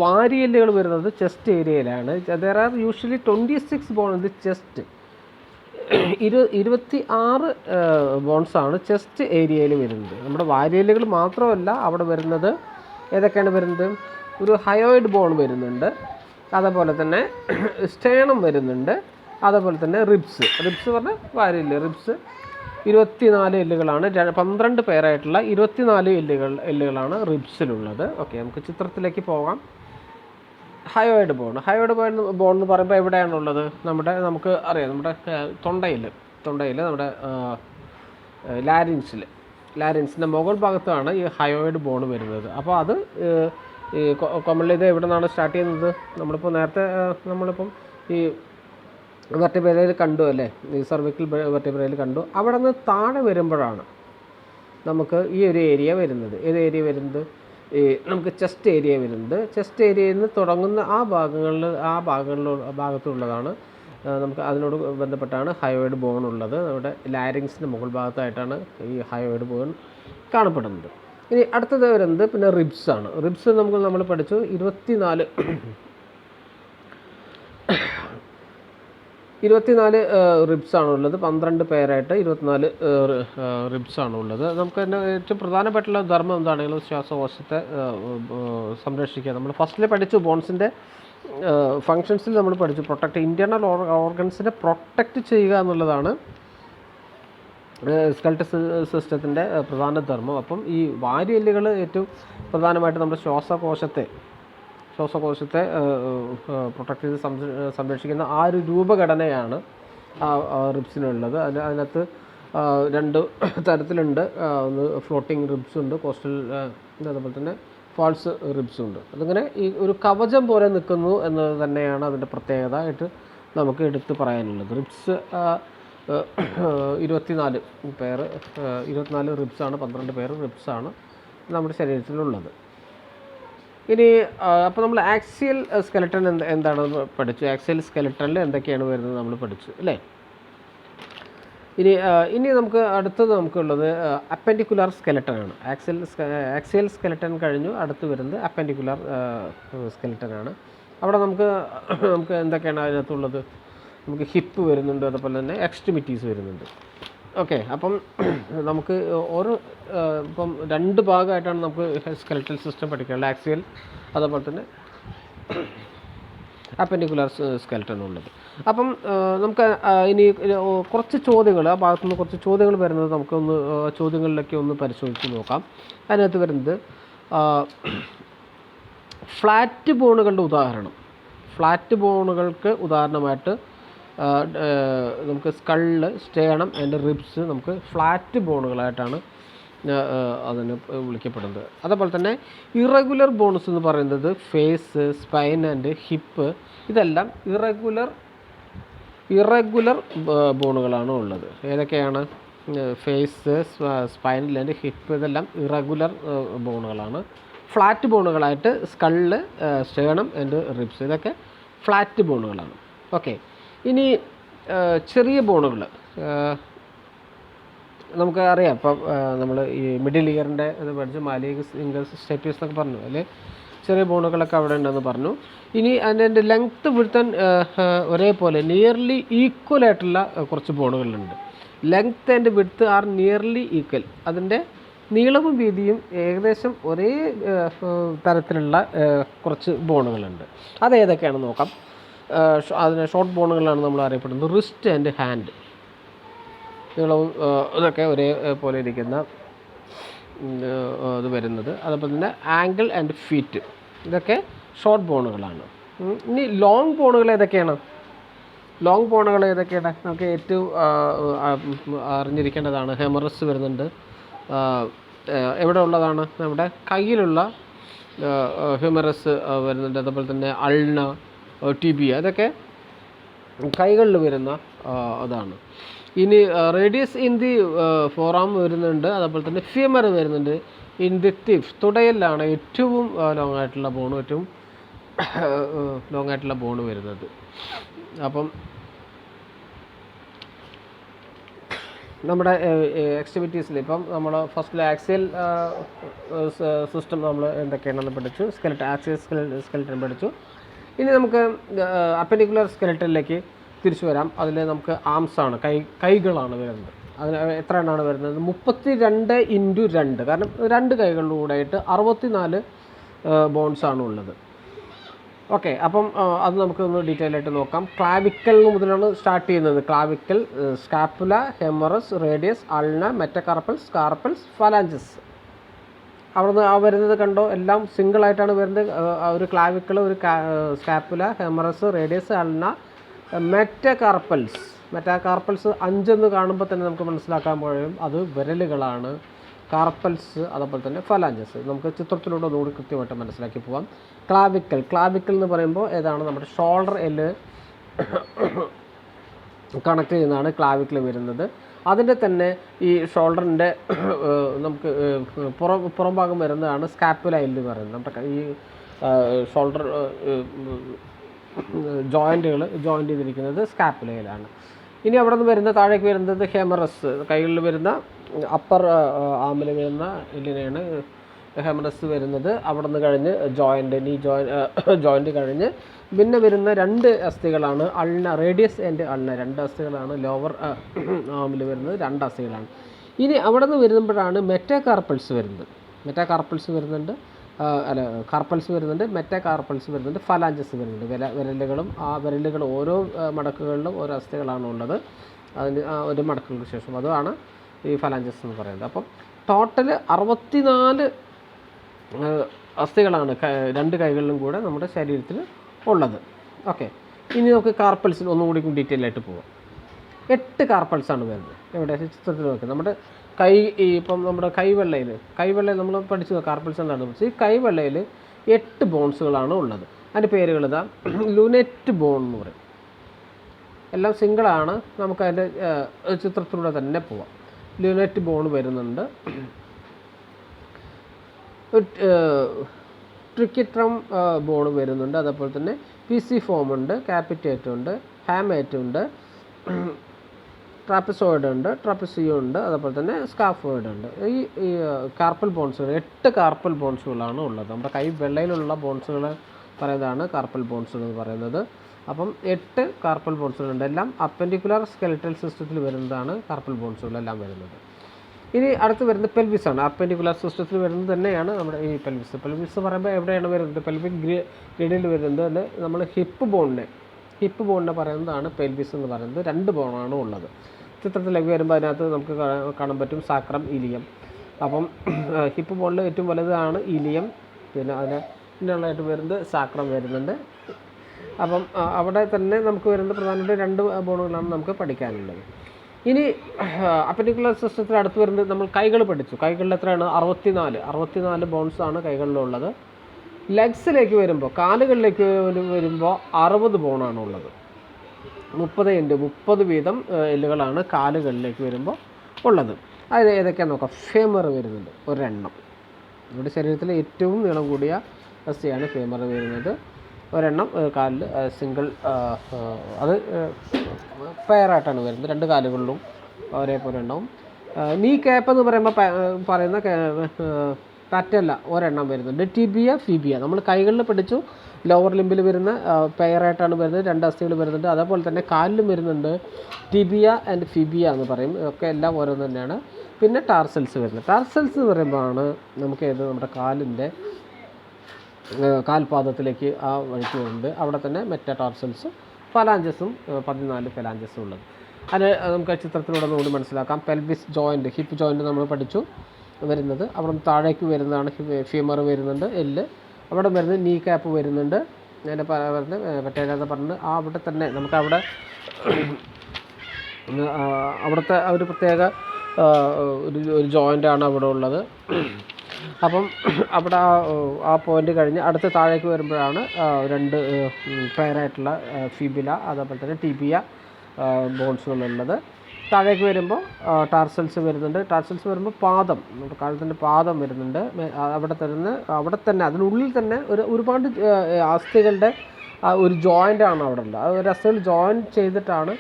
വാരിയെല്ലുകൾ വരുന്നത് ചെസ്റ്റ് ഏരിയയിലാണ്. There are usually 26 bone in the chest. 26 ബോൺസാണ് ചെസ്റ്റ് ഏരിയയിൽ വരുന്നത്. നമ്മുടെ വാരിയലുകൾ മാത്രമല്ല അവിടെ വരുന്നത്. ഏതൊക്കെയാണ് വരുന്നത്? ഒരു ഹയോയിഡ് ബോൺ വരുന്നുണ്ട്, അതേപോലെ തന്നെ സ്റ്റേണം വരുന്നുണ്ട്, അതേപോലെ തന്നെ റിബ്സ് പറഞ്ഞാൽ വാരിയല്. റിബ്സ് 24 എല്ലുകളാണ്. 12 പേരായിട്ടുള്ള 24 എല്ലുകളാണ് റിബ്സിലുള്ളത്. ഓക്കെ, നമുക്ക് ചിത്രത്തിലേക്ക് പോകാം. ഹയോയിഡ് ബോൺ എന്ന് പറയുമ്പോൾ എവിടെയാണുള്ളത്? നമുക്ക് അറിയാം, നമ്മുടെ തൊണ്ടയിൽ നമ്മുടെ ലാരിൻസിൻ്റെ മുകൾ ഭാഗത്താണ് ഈ ഹയോയിഡ് ബോൺ വരുന്നത്. അപ്പോൾ അത് ഈ കോമൺലി ഇത് എവിടെ നിന്നാണ് സ്റ്റാർട്ട് ചെയ്യുന്നത്? നമ്മളിപ്പം ഈ വെർട്ടിബ്രയിൽ കണ്ടു അല്ലേ, ഈ സർവിക്കൽ വെർട്ടിബ്രയിൽ കണ്ടു. അവിടെ നിന്ന് താഴെ വരുമ്പോഴാണ് നമുക്ക് ഈ ഒരു ഏരിയ വരുന്നത്. ഏത് ഏരിയ വരുന്നത്? ഈ നമുക്ക് ചെസ്റ്റ് ഏരിയ വരുന്നത്. ചെസ്റ്റ് ഏരിയയിൽ നിന്ന് തുടങ്ങുന്ന ഭാഗത്തുള്ളതാണ് നമുക്ക് അതിനോട് ബന്ധപ്പെട്ടാണ് ഹയോയിഡ് ബോൺ ഉള്ളത്. നമ്മുടെ ലാരിങ്സിൻ്റെ മുകൾ ഭാഗത്തായിട്ടാണ് ഈ ഹയോയിഡ് ബോൺ കാണപ്പെടുന്നത്. ഇനി അടുത്തത് വരുന്നത് പിന്നെ റിബ്സാണ്. റിബ്സ് നമ്മൾ പഠിച്ചു 24 റിബ്സാണുള്ളത്. 12 പേരായിട്ട് 24 റിബ്സാണുള്ളത്. നമുക്ക് തന്നെ ഏറ്റവും പ്രധാനപ്പെട്ടുള്ള ധർമ്മം എന്താണെങ്കിലും ശ്വാസകോശത്തെ സംരക്ഷിക്കുക. നമ്മൾ ഫസ്റ്റിൽ പഠിച്ചു ബോൺസിൻ്റെ ഫങ്ഷൻസിൽ നമ്മൾ പഠിച്ചു ഇൻറ്റേർണൽ ഓർഗൻസിനെ പ്രൊട്ടക്റ്റ് ചെയ്യുക എന്നുള്ളതാണ് സ്കെൽറ്റൽ സിസ്റ്റത്തിൻ്റെ പ്രധാന ധർമ്മം. അപ്പം ഈ വാരിയെല്ലുകൾ ഏറ്റവും പ്രധാനമായിട്ട് നമ്മുടെ ശ്വാസകോശത്തെ പ്രൊട്ടക്റ്റ് ചെയ്ത് സംരക്ഷിക്കുന്ന ആ ഒരു രൂപഘടനയാണ് റിബ്സിനുള്ളത്. അതിനകത്ത് 2 തരത്തിലുണ്ട്. ഒന്ന് ഫ്ലോട്ടിംഗ് റിബ്സ് ഉണ്ട്, കോസ്റ്റൽ, അതേപോലെ തന്നെ ഫാൾസ് റിബ്സും ഉണ്ട്. അതിങ്ങനെ ഈ ഒരു കവചം പോലെ നിൽക്കുന്നു എന്നത് തന്നെയാണ് അതിൻ്റെ പ്രത്യേകത ആയിട്ട് നമുക്ക് എടുത്ത് പറയാനുള്ളത്. റിബ്സ് 24 റിബ്സാണ്, 12 പേര് റിബ്സാണ് നമ്മുടെ ശരീരത്തിലുള്ളത്. ഇനി അപ്പോൾ നമ്മൾ ആക്സിയൽ സ്കെലട്ടൺ എന്താണെന്ന് പഠിച്ചു. ആക്സിയൽ സ്കെലട്ടണിൽ എന്തൊക്കെയാണ് വരുന്നത് നമ്മൾ പഠിച്ചു അല്ലേ. ഇനി നമുക്കുള്ളത് അപ്പൻഡിക്കുലാർ സ്കെലട്ടനാണ്. ആക്സിയൽ സ്കെലട്ടൻ കഴിഞ്ഞു, അടുത്ത് വരുന്നത് അപ്പൻഡിക്കുലാർ സ്കെലട്ടനാണ്. അവിടെ നമുക്ക് എന്തൊക്കെയാണ് അതിനകത്തുള്ളത്? നമുക്ക് ഹിപ്പ് വരുന്നുണ്ട്, അതുപോലെ തന്നെ എക്സ്ട്രിമിറ്റീസ് വരുന്നുണ്ട്. ഓക്കെ, അപ്പം നമുക്ക് ഇപ്പം 2 ഭാഗമായിട്ടാണ് നമുക്ക് സ്കെലറ്റൽ സിസ്റ്റം പഠിക്കാനുള്ളത്. ആക്സിയൽ, അതേപോലെ തന്നെ അപ്പൻഡിക്കുലാർ സ്കെലട്ടൻ ഉള്ളത്. അപ്പം നമുക്ക് ഇനി കുറച്ച് ചോദ്യങ്ങൾ, ആ ഭാഗത്തുനിന്ന് കുറച്ച് ചോദ്യങ്ങൾ വരുന്നത് നമുക്കൊന്ന് ചോദ്യങ്ങളിലൊക്കെ ഒന്ന് പരിശോധിച്ച് നോക്കാം. അതിനകത്ത് വരുന്നത് ഫ്ലാറ്റ് ബോണുകൾക്ക് ഉദാഹരണമായിട്ട് നമുക്ക് സ്കള്ള്, സ്റ്റേണം ആൻഡ് റിബ്സ് നമുക്ക് ഫ്ലാറ്റ് ബോണുകളായിട്ടാണ് അതിന് വിളിക്കപ്പെടുന്നത്. അതേപോലെ തന്നെ ഇറഗുലർ ബോൺസ് എന്ന് പറയുന്നത് ഫേസ്, സ്പൈൻ ആൻഡ് ഹിപ്പ്, ഇതെല്ലാം ഇറഗുലർ ബോണുകളാണ് ഉള്ളത്. ഏതൊക്കെയാണ്? ഫേസ്, സ്പൈനൽ ആൻഡ് ഹിപ്പ്, ഇതെല്ലാം ഇറഗുലർ ബോണുകളാണ്. ഫ്ലാറ്റ് ബോണുകളായിട്ട് സ്കള്ള്, സ്റ്റേണം ആൻഡ് റിബ്സ്, ഇതൊക്കെ ഫ്ലാറ്റ് ബോണുകളാണ്. ഓക്കെ, ഇനി ചെറിയ ബോണുകൾ നമുക്ക് അറിയാം. ഇപ്പം നമ്മൾ ഈ മിഡിൽ ഇയറിൻ്റെ ഇത് പഠിച്ചു, മാലിയസ്, ഇംഗസ്, സ്റ്റെപ്പീസ് എന്നൊക്കെ പറഞ്ഞു. അതിൽ ചെറിയ ബോണുകളൊക്കെ അവിടെ ഉണ്ടെന്ന് പറഞ്ഞു. ഇനി അതിൻ്റെ ലെങ്ത്ത് വിഴുത്താൻ ഒരേപോലെ നിയർലി ഈക്വൽ ആയിട്ടുള്ള കുറച്ച് ബോണുകളുണ്ട്. Length and width are nearly equal. അതിൻ്റെ നീളവും വീതിയും ഏകദേശം ഒരേ തരത്തിലുള്ള കുറച്ച് ബോണുകളുണ്ട്. അതേതൊക്കെയാണെന്ന് നോക്കാം. അതിന് ഷോർട്ട് ബോണുകളാണ് നമ്മൾ അറിയപ്പെടുന്നത്. റിസ്റ്റ് ആൻഡ് ഹാൻഡ്, നീളവും ഇതൊക്കെ ഒരേ പോലെ ഇരിക്കുന്ന ഇത് വരുന്നത്. അതുപോലെ തന്നെ ആങ്കിൾ ആൻഡ് ഫീറ്റ്, ഇതൊക്കെ ഷോർട്ട് ബോണുകളാണ്. ഇനി ലോങ് ബോണുകൾ ഏതൊക്കെയാണ്? നമുക്ക് ഏറ്റവും അറിഞ്ഞിരിക്കേണ്ടതാണ്. ഹെമറസ് വരുന്നുണ്ട്. എവിടെ ഉള്ളതാണ്? നമ്മുടെ കയ്യിലുള്ള ഹ്യൂമറസ് വരുന്നുണ്ട്. അതുപോലെ തന്നെ അൾന, ടിബിയ, ഇതൊക്കെ കൈകളിൽ വരുന്ന അതാണ്. ഇനി റേഡിയസ് ഇൻ ദി ഫോറാം വരുന്നുണ്ട്. അതുപോലെ തന്നെ ഫീമർ വരുന്നുണ്ട്. ഇൻ ദി ടിഫ്, തുടയിലാണ് ഏറ്റവും ലോങ് ആയിട്ടുള്ള ബോൺ വരുന്നത്. അപ്പം നമ്മുടെ എക്സ്ട്രിമിറ്റീസിൽ ഇപ്പം നമ്മൾ ഫസ്റ്റിൽ ആക്സിയൽ സിസ്റ്റം നമ്മൾ എന്തൊക്കെയാണെന്ന് പഠിച്ചു. ആക്സിയൽ സ്കെലട്ടൻ പഠിച്ചു. ഇനി നമുക്ക് അപ്പൻഡിക്കുലർ സ്കെലട്ടനിലേക്ക് തിരിച്ചു വരാം. അതിൽ നമുക്ക് ആംസാണ്, കൈകളാണ് വരുന്നത്. അതിന് എത്ര എണ്ണമാണ് വരുന്നത്? 32x2, കാരണം 2 കൈകളിലൂടെയായിട്ട് 64 ബോൺസാണ് ഉള്ളത്. ഓക്കെ, അപ്പം അത് നമുക്കൊന്ന് ഡീറ്റെയിൽ ആയിട്ട് നോക്കാം. ക്ലാവിക്കൽ മുതലാണ് സ്റ്റാർട്ട് ചെയ്യുന്നത്. Clavicle, scapula, humerus, radius, ulna, metacarpals, carpals, phalanges. അവിടുന്ന് ആ വരുന്നത് കണ്ടോ, എല്ലാം സിംഗിളായിട്ടാണ് വരുന്നത്. ഒരു ക്ലാവിക്കൽ, ഒരു സ്കാപ്പുല, ഹെമറസ്, റേഡിയസ്, അൾന, മെറ്റകാർപ്പൽസ് 5 കാണുമ്പോൾ തന്നെ നമുക്ക് മനസ്സിലാക്കാൻ പോയും അത് വിരലുകളാണ്. കാർപ്പൽസ് അതുപോലെ തന്നെ ഫലാഞ്ചസ് നമുക്ക് ചിത്രത്തിലൂടെ ഒന്നുകൂടി കൃത്യമായിട്ട് മനസ്സിലാക്കി പോകാം. ക്ലാവിക്കൽ എന്ന് പറയുമ്പോൾ ഏതാണ്? നമ്മുടെ ഷോൾഡർ എല്ല് കണക്ട് ചെയ്യുന്നതാണ് ക്ലാവിക്കൽ വരുന്നത്. അതിൻ്റെ തന്നെ ഈ ഷോൾഡറിൻ്റെ നമുക്ക് പുറം ഭാഗം വരുന്നതാണ് സ്കാപ്പുല എല്ല് പറയുന്നത്. നമ്മുടെ ഈ ഷോൾഡർ ജോയിൻ്റ് ചെയ്തിരിക്കുന്നത് സ്കാപ്പുലയിലാണ്. ഇനി അവിടെ നിന്ന് വരുന്ന താഴേക്ക് വരുന്നത് ഹെമറസ്, കൈകളിൽ വരുന്ന അപ്പർ ആമിൽ വരുന്ന എല്ലിനെയാണ് ഹെമറസ് വരുന്നത്. അവിടെ നിന്ന് കഴിഞ്ഞ് ജോയിൻ്റ് കഴിഞ്ഞ് പിന്നെ വരുന്ന 2 അസ്ഥികളാണ് അൾന, റേഡിയസ് ആൻഡ് അൾന. 2 അസ്ഥികളാണ് ലോവർ ആമിൽ വരുന്നത്, 2 അസ്ഥികളാണ്. ഇനി അവിടെ നിന്ന് വരുമ്പോഴാണ് മെറ്റാകാർപ്പൽസ് വരുന്നത്. കാർപ്പൽസ് വരുന്നുണ്ട്, മെറ്റാകാർപ്പൽസ് വരുന്നുണ്ട്, ഫലാഞ്ചസ് വരുന്നുണ്ട്. വിരലുകളും ആ വിരലുകൾ ഓരോ മടക്കുകളിലും ഓരോ അസ്ഥികളാണ് ഉള്ളത്. അതിന് ഒരു മടക്കുകൾക്ക് ശേഷം അതാണ് ഈ ഫലാഞ്ചസ് എന്ന് പറയുന്നത്. അപ്പം ടോട്ടൽ 64 അസ്ഥികളാണ് 2 കൈകളിലും കൂടെ നമ്മുടെ ശരീരത്തിൽ ഉള്ളത്. ഓക്കെ, ഇനി നമുക്ക് കാർപ്പൽസിൽ ഒന്നുകൂടി ഡീറ്റെയിൽ ആയിട്ട് പോകാം. 8 കാർപ്പൽസാണ് വരുന്നത്. എവിടെ ചിത്രത്തിൽ നോക്കുക, നമ്മുടെ ഇപ്പം നമ്മുടെ കൈവെള്ളയിൽ നമ്മൾ പഠിച്ചു കാർപ്പൽസ് എന്താണ്. ഈ കൈവെള്ളയിൽ 8 ബോൺസുകളാണ് ഉള്ളത്. അതിൻ്റെ പേരുകൾ ഇതാ. ലുനെറ്റ് ബോൺ എന്ന് പറയും. എല്ലാം സിംഗിളാണ്. നമുക്കതിൻ്റെ ചിത്രത്തിലൂടെ തന്നെ പോവാം. ലുനെറ്റ് ബോൺ വരുന്നുണ്ട്. ട്രിക്കിട്രം ബോൺ വരുന്നുണ്ട്. അതേപോലെ തന്നെ പിസിഫോം ഉണ്ട്, കാപ്പിറ്റേറ്റ് ഉണ്ട്, ഹാമേറ്റ് ഉണ്ട്, ട്രാപ്പസോയിഡ് ഉണ്ട്, ട്രാപ്പസിയോ ഉണ്ട്, അതേപോലെ തന്നെ സ്കാഫോയിഡ് ഉണ്ട്. ഈ കാർപ്പൽ ബോൺസുകൾ 8 കാർപ്പൽ ബോൺസുകളാണ് ഉള്ളത്. നമ്മുടെ കൈ വെള്ളയിലുള്ള ബോൺസുകൾ പറയുന്നതാണ് കാർപ്പൽ ബോൺസുകൾ എന്ന് പറയുന്നത്. അപ്പം 8 കാർപ്പൽ ബോൺസുകളുണ്ട്. എല്ലാം അപ്പൻഡിക്കുലർ സ്കെലറ്റൽ സിസ്റ്റത്തിൽ വരുന്നതാണ് കാർപ്പൽ ബോൺസുകളെല്ലാം വരുന്നത്. ഇനി അടുത്ത് വരുന്നത് പെൽവിസാണ്. അപ്പൻഡിക്കുലർ സിസ്റ്റത്തിൽ വരുന്നത് തന്നെയാണ് നമ്മുടെ ഈ പെൽവിസ് പറയുമ്പോൾ എവിടെയാണ് വരുന്നത്? പെൽവിക് ഗ്രിഡിൽ വരുന്നത് നമ്മൾ ഹിപ്പ് ബോണിനെ പറയുന്നതാണ് പെൽവിസ് എന്ന് പറയുന്നത്. 2 ബോണാണ് ഉള്ളത്. ചിത്രത്തിലേക്ക് വരുമ്പോൾ അതിനകത്ത് നമുക്ക് കാണാൻ പറ്റും സാക്രം, ഇലിയം. അപ്പം ഹിപ്പ് ബോണിൽ ഏറ്റവും വലുതാണ് ഇലിയം. പിന്നെ അതിന് പിന്നുള്ളതായിട്ട് വരുന്നത് സാക്രം വരുന്നുണ്ട്. അപ്പം അവിടെ തന്നെ നമുക്ക് വരുന്നത് പ്രധാനമായിട്ട് 2 ബോണുകളാണ് നമുക്ക് പഠിക്കാനുള്ളത്. ഇനി അപ്പൻഡിക്കുലർ സിസ്റ്റത്തിൽ അടുത്ത് വരുന്നത് നമ്മൾ കൈകൾ പഠിച്ചു. കൈകളിൽ എത്രയാണ്? 64 ബോൺസാണ് കൈകളിലുള്ളത്. ലെഗ്സിലേക്ക് വരുമ്പോൾ, കാലുകളിലേക്ക് വരുമ്പോൾ 60 ബോണാണ് ഉള്ളത്. 30 വീതം എല്ലുകളാണ് കാലുകളിലേക്ക് വരുമ്പോൾ ഉള്ളത്. അത് ഏതൊക്കെയാണെന്ന് നോക്കാം. ഫേമർ വരുന്നുണ്ട്, ഒരെണ്ണം. നമ്മുടെ ശരീരത്തിലെ ഏറ്റവും നീളം കൂടിയ അസ്ഥിയാണ് ഫേമർ വരുന്നത്. ഒരെണ്ണം കാലിൽ സിംഗിൾ, അത് പെയറായിട്ടാണ് വരുന്നത്. 2 കാലുകളിലും ഒരേപോലെ ഉണ്ടാവും. നീ ക്യാപ്പ് എന്ന് പറയുന്ന പാറ്റല്ല ഒരെണ്ണം വരുന്നുണ്ട്. ടിബിയ, ഫിബിയ. നമ്മൾ കൈകളിൽ പഠിച്ചു. ലോവർ ലിംബിൽ വരുന്ന പെയറായിട്ടാണ് വരുന്നത്. 2 അസ്ഥികൾ വരുന്നുണ്ട്. അതേപോലെ തന്നെ കാലിലും വരുന്നുണ്ട്. ടിബിയ ആൻഡ് ഫിബിയ എന്ന് പറയും. ഒക്കെ എല്ലാം ഓരോന്ന് തന്നെയാണ്. പിന്നെ ടാർസൽസ് വരുന്നത്. ടാർസൽസ് എന്ന് പറയുമ്പോഴാണ് നമുക്ക് നമ്മുടെ കാലിൻ്റെ കാൽപാദത്തിലേക്ക് ആ വഴിക്ക് വരുന്നത്. അവിടെ തന്നെ മെറ്റാടാർസൽസ്, ഫലാഞ്ചസും 14 ഫലാഞ്ചസും ഉള്ളത്. അത് നമുക്ക് ചിത്രത്തിലൂടെ കൂടി മനസ്സിലാക്കാം. പെൽവിസ് ജോയിൻറ്റ്, ഹിപ്പ് ജോയിൻറ്റ് നമ്മൾ പഠിച്ചു വരുന്നത്. അവിടെ നിന്ന് താഴേക്ക് വരുന്നതാണ് ഫീമർ വരുന്നുണ്ട്, എല്ല്. അവിടെ വരുന്നത് നീ ക്യാപ്പ് വരുന്നുണ്ട്. അതിൻ്റെ വരുന്നത് മറ്റേതാ പറഞ്ഞത് അവിടെ തന്നെ നമുക്ക് അവിടുത്തെ ഒരു പ്രത്യേക ഒരു ജോയിൻ്റാണ് അവിടെ ഉള്ളത്. അപ്പം അവിടെ ആ പോയിൻ്റ് കഴിഞ്ഞ് അടുത്ത താഴേക്ക് വരുമ്പോഴാണ് 2 പെയറായിട്ടുള്ള ഫിബില അതേപോലെ തന്നെ ടിബിയ ബോൺസുകളുള്ളത്. താഴേക്ക് വരുമ്പോൾ ടാർസൽസ് വരുന്നുണ്ട്. ടാർസൽസ് വരുമ്പോൾ പാദം, നമ്മുടെ കാലത്തിൻ്റെ പാദം വരുന്നുണ്ട്. അവിടെ തന്നെ അതിനുള്ളിൽ തന്നെ ഒരുപാട് അസ്ഥികളുടെ ഒരു ജോയിൻ്റാണ് അവിടെ ഉള്ളത്. ആ ഒരു അസ്ഥികൾ ജോയിൻ ചെയ്തിട്ടാണ്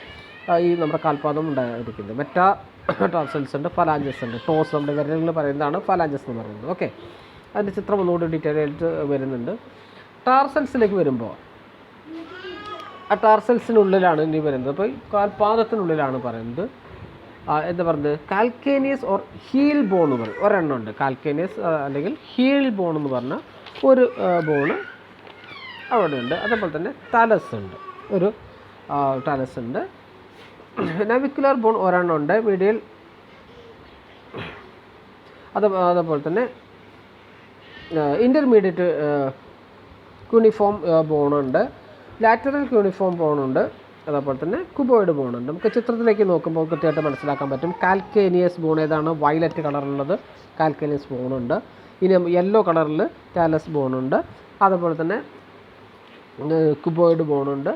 ഈ നമ്മുടെ കാൽപാദം ഉണ്ടായിരിക്കുന്നത്. ടാർസൽസ് ഉണ്ട്, ഫലാഞ്ചസ് ഉണ്ട്. ടോസ് നമ്മുടെ വിരലുകൾ പറയുന്നതാണ് ഫലാഞ്ചസ് എന്ന് പറയുന്നത്. ഓക്കെ, അതിൻ്റെ ചിത്രം ഒന്നുകൂടി ഡീറ്റെയിൽ ആയിട്ട് വരുന്നുണ്ട്. ടാർസൽസിലേക്ക് വരുമ്പോൾ ആ ടാർസൽസിനുള്ളിലാണ് ഇനി വരുന്നത്. അപ്പോൾ കാൽപാദത്തിനുള്ളിലാണ് പറയുന്നത്. എന്താ പറയുന്നത്, കാൽക്കേനിയസ് ഓർ ഹീൽ ബോണുകൾ ഒരെണ്ണം ഉണ്ട്. കാൽക്കേനിയസ് അല്ലെങ്കിൽ ഹീൽ ബോൺ എന്ന് പറഞ്ഞ ഒരു ബോണ് അവിടെ ഉണ്ട്. അതേപോലെ തന്നെ താലസ് ഉണ്ട്, ഒരു താലസ് ഉണ്ട്. നാവിക്കുലർ ബോൺ ഒരെണ്ണം ഉണ്ട്, മീഡിയൽ. അതേപോലെ തന്നെ ഇൻ്റർമീഡിയറ്റ് ക്യൂണിഫോം ബോണുണ്ട്, ലാറ്ററൽ ക്യൂണിഫോം ബോണുണ്ട്, അതേപോലെ തന്നെ കുബോയിഡ് ബോണുണ്ട്. നമുക്ക് ചിത്രത്തിലേക്ക് നോക്കുമ്പോൾ കൃത്യമായിട്ട് മനസ്സിലാക്കാൻ പറ്റും. കാൽക്കേനിയസ് ബോൺ ഏതാണ്? വയലറ്റ് കളറുള്ളത് കാൽക്കേനിയസ് ബോണുണ്ട്. ഇനി യെല്ലോ കളറിൽ താലസ് ബോണുണ്ട്, അതേപോലെ തന്നെ കുബോയിഡ് ബോണുണ്ട്.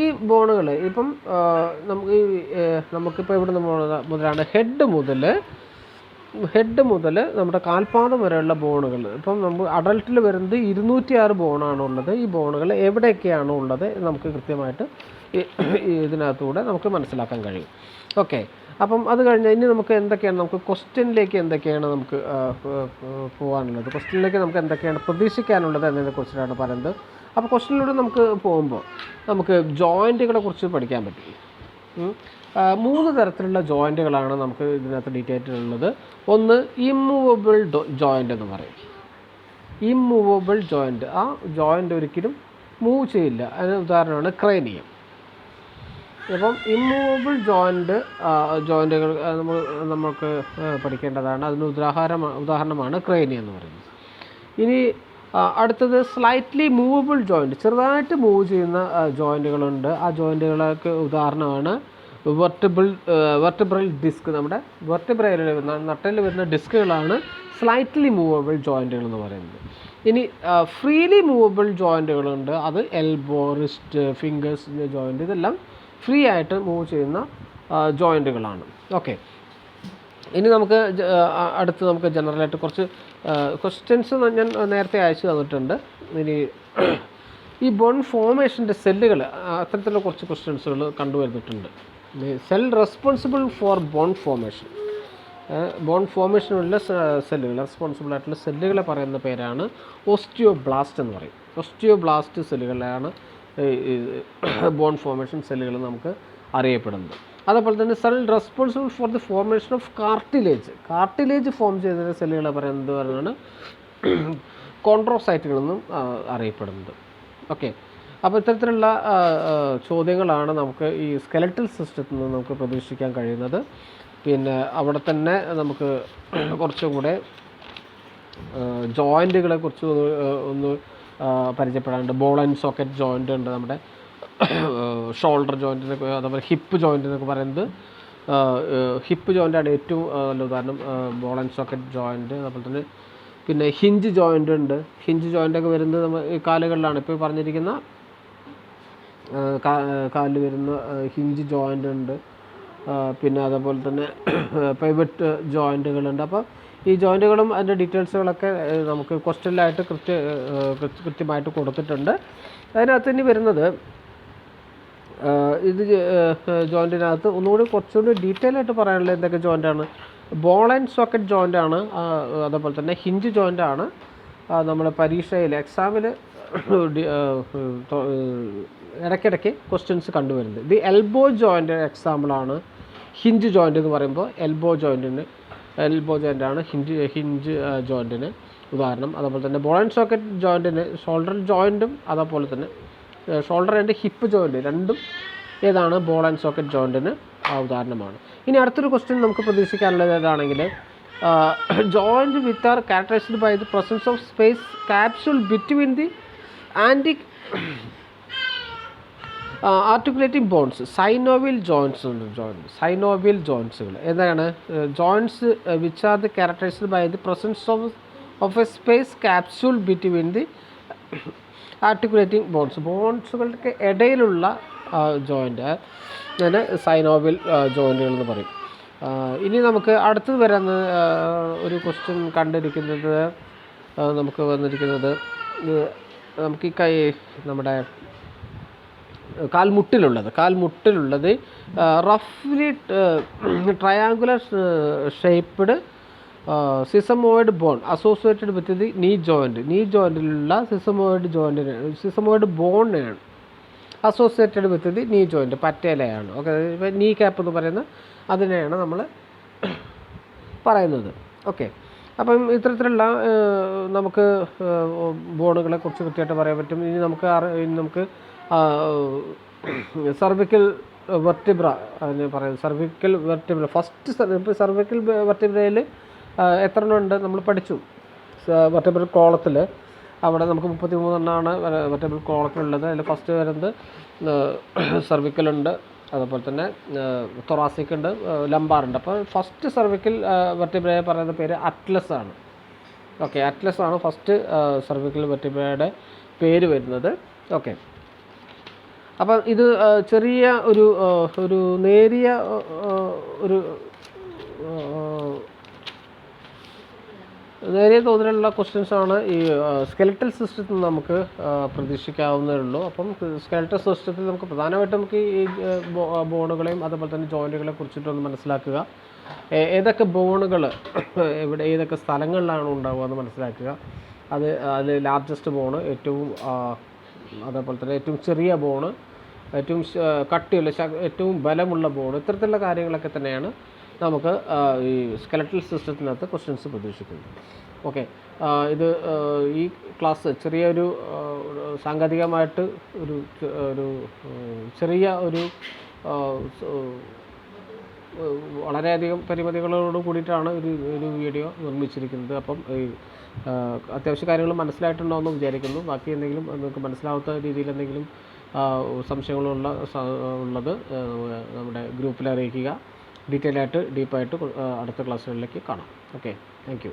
ഈ ബോണുകൾ ഇപ്പം നമുക്കിപ്പോൾ ഇവിടെ മുതലാണ് ഹെഡ് മുതൽ നമ്മുടെ കാൽപാദം വരെയുള്ള ബോണുകൾ. ഇപ്പം നമ്മൾ അഡൾട്ടിൽ വരുന്നത് 206 ബോണാണുള്ളത്. ഈ ബോണുകൾ എവിടെയൊക്കെയാണോ ഉള്ളത് നമുക്ക് കൃത്യമായിട്ട് ഇതിനകത്തൂടെ നമുക്ക് മനസ്സിലാക്കാൻ കഴിയും. ഓക്കെ, അപ്പം അത് കഴിഞ്ഞാൽ ഇനി നമുക്ക് എന്തൊക്കെയാണ്, നമുക്ക് ക്വസ്റ്റ്യനിലേക്ക് എന്തൊക്കെയാണ് നമുക്ക് പോകാനുള്ളത്, ക്വസ്റ്റ്യനിലേക്ക് നമുക്ക് എന്തൊക്കെയാണ് പ്രതീക്ഷിക്കാനുള്ളത് എന്നതിനെക്കുറിച്ചിട്ടാണ് പറയുന്നത്. അപ്പോൾ ക്വസ്റ്റ്യനിലൂടെ നമുക്ക് പോകുമ്പോൾ നമുക്ക് ജോയിൻറ്റുകളെ കുറിച്ച് പഠിക്കാൻ പറ്റും. 3 തരത്തിലുള്ള ജോയിൻറ്റുകളാണ് നമുക്ക് ഇതിനകത്ത് ഡീറ്റെയിൽ ഉള്ളത്. ഒന്ന് ഇമ്മൂവബിൾ ജോയിൻ്റ് എന്ന് പറയും. ഇമ്മൂവബിൾ ജോയിൻ്റ്, ആ ജോയിൻ്റ് ഒരിക്കലും മൂവ് ചെയ്യില്ല. അതിന് ഉദാഹരണമാണ് ക്രേനിയം. അപ്പം ഇമ്മൂവബിൾ ജോയിൻറ്റുകൾ നമുക്ക് പഠിക്കേണ്ടതാണ്. അതിന് ഉദാഹരണമാണ് ക്രേനിയം എന്ന് പറയുന്നത്. ഇനി അടുത്തത് സ്ലൈറ്റ്ലി മൂവബിൾ ജോയിൻറ്റ്, ചെറുതായിട്ട് മൂവ് ചെയ്യുന്ന ജോയിൻറ്റുകളുണ്ട്. ആ ജോയിൻറ്റുകൾക്ക് ഉദാഹരണമാണ് വെർട്ടിബ്രൽ ഡിസ്ക്. നമ്മുടെ വെർട്ടിബ്രയിൽ നട്ടലിൽ വരുന്ന ഡിസ്കുകളാണ് സ്ലൈറ്റ്ലി മൂവബിൾ ജോയിൻറ്റുകൾ എന്ന് പറയുന്നത്. ഇനി ഫ്രീലി മൂവബിൾ ജോയിൻറ്റുകളുണ്ട്. അത് എൽബോ, റിസ്റ്റ്, ഫിംഗേഴ്സ് ജോയിൻറ്റ്, ഇതെല്ലാം ഫ്രീ ആയിട്ട് മൂവ് ചെയ്യുന്ന ജോയിൻറ്റുകളാണ്. ഓക്കെ, ഇനി നമുക്ക് അടുത്ത് നമുക്ക് ജനറലായിട്ട് കുറച്ച് ക്വസ്റ്റ്യൻസ് ഞാൻ നേരത്തെ അയച്ചു തന്നിട്ടുണ്ട്. ഇനി ഈ ബോൺ ഫോർമേഷൻ്റെ സെല്ലുകൾ, അത്തരത്തിലുള്ള കുറച്ച് ക്വസ്റ്റ്യൻസുകൾ കണ്ടുവരുന്നിട്ടുണ്ട്. Cell responsible for bone formation, bone ഫോർമേഷനുള്ള സെല്ലുകൾ, റെസ്പോൺസിബിൾ ആയിട്ടുള്ള സെല്ലുകളെ പറയുന്ന പേരാണ് ഓസ്റ്റിയോബ്ലാസ്റ്റ് എന്ന് പറയും. ഓസ്റ്റിയോബ്ലാസ്റ്റ് സെല്ലുകളാണ് ബോൺ ഫോർമേഷൻ സെല്ലുകൾ നമുക്ക് അറിയപ്പെടുന്നത്. അതേപോലെ തന്നെ cell responsible for the formation of cartilage form ചെയ്യുന്ന സെല്ലുകളെ പറയുന്നതാണ് കോൺട്രോസൈറ്റുകളെന്നും അറിയപ്പെടുന്നത്. ഓക്കെ, അപ്പോൾ ഇത്തരത്തിലുള്ള ചോദ്യങ്ങളാണ് നമുക്ക് ഈ സ്കെലറ്റൽ സിസ്റ്റത്തിൽ നിന്ന് നമുക്ക് പ്രതീക്ഷിക്കാൻ കഴിയുന്നത്. പിന്നെ അവിടെ തന്നെ നമുക്ക് കുറച്ചും കൂടെ ജോയിൻറ്റുകളെ കുറിച്ച് ഒന്ന് പരിചയപ്പെടാനുണ്ട്. ബോൾ ആൻഡ് സോക്കറ്റ് ജോയിൻ്റ് ഉണ്ട്, നമ്മുടെ ഷോൾഡർ ജോയിൻറ്റിനൊക്കെ, അതേപോലെ ഹിപ്പ് ജോയിൻറ്റിനൊക്കെ പറയുന്നത്. ഹിപ്പ് ജോയിൻ്റാണ് ഏറ്റവും നല്ല ഉദാഹരണം, ബോൾ ആൻഡ് സോക്കറ്റ് ജോയിൻറ്റ്. അതുപോലെ തന്നെ പിന്നെ ഹിഞ്ച് ജോയിൻ്റ് ഉണ്ട്. ഹിഞ്ച് ജോയിൻ്റൊക്കെ വരുന്നത് നമ്മൾ ഈ കാലുകളിലാണ്. ഇപ്പോൾ പറഞ്ഞിരിക്കുന്ന കാലിൽ വരുന്ന ഹിഞ്ച് ജോയിൻ്റ് ഉണ്ട്. പിന്നെ അതേപോലെ തന്നെ പൈവറ്റ് ജോയിൻറ്റുകളുണ്ട്. അപ്പോൾ ഈ ജോയിൻറ്റുകളും അതിൻ്റെ ഡീറ്റെയിൽസുകളൊക്കെ നമുക്ക് ക്വസ്റ്റ്യനിലായിട്ട് കൃത്യമായിട്ട് കൊടുത്തിട്ടുണ്ട്. അതിനകത്ത് ഇനി വരുന്നത് ഇത് ജോയിൻറ്റിനകത്ത് ഒന്നുകൂടി കുറച്ചുകൂടി ഡീറ്റെയിൽ ആയിട്ട് പറയാനുള്ളത് എന്തൊക്കെ ജോയിൻ്റാണ്? ബോൾ ആൻഡ് സോക്കറ്റ് ജോയിൻ്റാണ്, അതേപോലെ തന്നെ ഹിഞ്ച് ജോയിൻ്റാണ് നമ്മുടെ പരീക്ഷയിൽ എക്സാമിൽ ഇടയ്ക്കിടയ്ക്ക് ക്വസ്റ്റ്യൻസ് കണ്ടുവരുന്നത്. ഇത് എൽബോ ജോയിൻ്റ് എക്സാമ്പിളാണ്. ഹിഞ്ച് ജോയിൻ്റ് എന്ന് പറയുമ്പോൾ എൽബോ ജോയിൻ്റാണ് ഹിഞ്ച് ജോയിൻറ്റിന് ഉദാഹരണം. അതേപോലെ തന്നെ ബോൾ ആൻഡ് സോക്കറ്റ് ജോയിൻറ്റിന് ഷോൾഡർ ജോയിൻറ്റും, അതേപോലെ തന്നെ ഷോൾഡർ ആൻഡ് ഹിപ്പ് ജോയിൻറ്റ് രണ്ടും ഏതാണ്? ബോൾ ആൻഡ് സോക്കറ്റ് ജോയിൻറ്റിന് ഉദാഹരണമാണ്. ഇനി അടുത്തൊരു ക്വസ്റ്റ്യൻ നമുക്ക് പ്രതീക്ഷിക്കാനുള്ളത് ഏതാണെങ്കിൽ, joint with are characterized by the presence of space capsule between the articulating bones, synovial ജോയിൻറ്റ്സുകൾ എന്താണ്? Joints which are the characterized by the presence of a space capsule between the articulating ബോൺസുകളുടെ ഇടയിലുള്ള joint അതിന് synovial ജോയിൻറ്റുകൾ എന്ന് പറയും. ഇനി നമുക്ക് അടുത്തത് വരുന്ന ഒരു ക്വസ്റ്റ്യൻ കണ്ടിരിക്കുന്നത് നമുക്ക് വന്നിരിക്കുന്നത്, നമുക്ക് ഈ നമ്മുടെ കാൽമുട്ടിലുള്ളത് റഫ്ലി triangular shaped sesamoid bone associated with the knee ജോയിൻറ്റിലുള്ള സിസമോയിഡ് ബോണിനാണ്. Associated with the knee joint, പറ്റേലയാണ്. ഓക്കെ, ഇപ്പോൾ നീ ക്യാപ്പ് എന്ന് പറയുന്ന അതിനെയാണ് നമ്മൾ പറയുന്നത്. ഓക്കെ, അപ്പം ഇത്തരത്തിലുള്ള നമുക്ക് ബോണുകളെ കുറിച്ച് കൃത്യമായിട്ട് പറയാൻ പറ്റും. ഇനി നമുക്ക് സർവിക്കൽ വെർട്ടിബ്ര അതിന് പറയുന്നത്. സർവിക്കൽ വെർട്ടിബ്ര ഫസ്റ്റ് സർവിക്കൽ വെർട്ടിബ്രയിൽ എത്ര എണ്ണം ഉണ്ട് നമ്മൾ പഠിച്ചു. വെർട്ടിബ്രൽ കോളത്തിൽ അവിടെ നമുക്ക് 33 എണ്ണമാണ് വെർട്ടിബ്രൽ കോളത്തിലുള്ളത്. അതിൽ ഫസ്റ്റ് വരുന്നത് സർവിക്കലുണ്ട്, അതുപോലെ തന്നെ തൊറാസിക് ഉണ്ട്, ലംബാറുണ്ട്. അപ്പോൾ ഫസ്റ്റ് സർവിക്കൽ വെർട്ടിബ്രയെ പറയുന്ന പേര് അറ്റ്ലസ് ആണ്. ഓക്കെ, അറ്റ്ലസ് ആണ് ഫസ്റ്റ് സർവിക്കൽ വെർട്ടിബ്രയുടെ പേര് വരുന്നത്. ഓക്കെ, അപ്പം ഇത് ചെറിയ ഒരു നേരിയ തോതിലുള്ള ക്വസ്റ്റ്യൻസാണ് ഈ സ്കെലറ്റൽ സിസ്റ്റത്തിൽ നമുക്ക് പ്രതീക്ഷിക്കാവുന്നതേ ഉള്ളൂ. അപ്പം സ്കെലറ്റൽ സിസ്റ്റത്തിൽ നമുക്ക് പ്രധാനമായിട്ടും നമുക്ക് ഈ ബോണുകളെയും അതുപോലെ തന്നെ ജോയിൻറ്റുകളെ കുറിച്ചിട്ടൊന്ന് മനസ്സിലാക്കുക. ഏതൊക്കെ ബോണുകൾ ഏതൊക്കെ സ്ഥലങ്ങളിലാണ് ഉണ്ടാവുക എന്ന് മനസ്സിലാക്കുക. അത് ലാർജസ്റ്റ് ബോണ്, അതേപോലെ തന്നെ ഏറ്റവും ചെറിയ ബോണ്, ഏറ്റവും കട്ടിയുള്ള ഏറ്റവും ബലമുള്ള ബോണ്, ഇത്തരത്തിലുള്ള കാര്യങ്ങളൊക്കെ തന്നെയാണ് നമുക്ക് ഈ സ്കെലറ്റൽ സിസ്റ്റത്തിനകത്ത് ക്വസ്റ്റ്യൻസ് പ്രതീക്ഷിക്കുന്നത്. ഓക്കെ, ഇത് ഈ ക്ലാസ് ചെറിയൊരു സാങ്കേതികമായിട്ട് ഒരു ചെറിയ വളരെയധികം പരിമിതികളോട് കൂടിയിട്ടാണ് ഒരു വീഡിയോ നിർമ്മിച്ചിരിക്കുന്നത്. അപ്പം അത്യാവശ്യ കാര്യങ്ങൾ മനസ്സിലായിട്ടുണ്ടോയെന്ന് വിചാരിക്കുന്നു. ബാക്കി എന്തെങ്കിലും നിങ്ങൾക്ക് മനസ്സിലാവാത്ത രീതിയിൽ എന്തെങ്കിലും സംശയങ്ങളുള്ളത് നമ്മുടെ ഗ്രൂപ്പിൽ അറിയിക്കുക. ഡീറ്റെയിൽ ആയിട്ട് ഡീപ്പായിട്ട് അടുത്ത ക്ലാസ്സുകളിലേക്ക് കാണാം. Okay, thank you.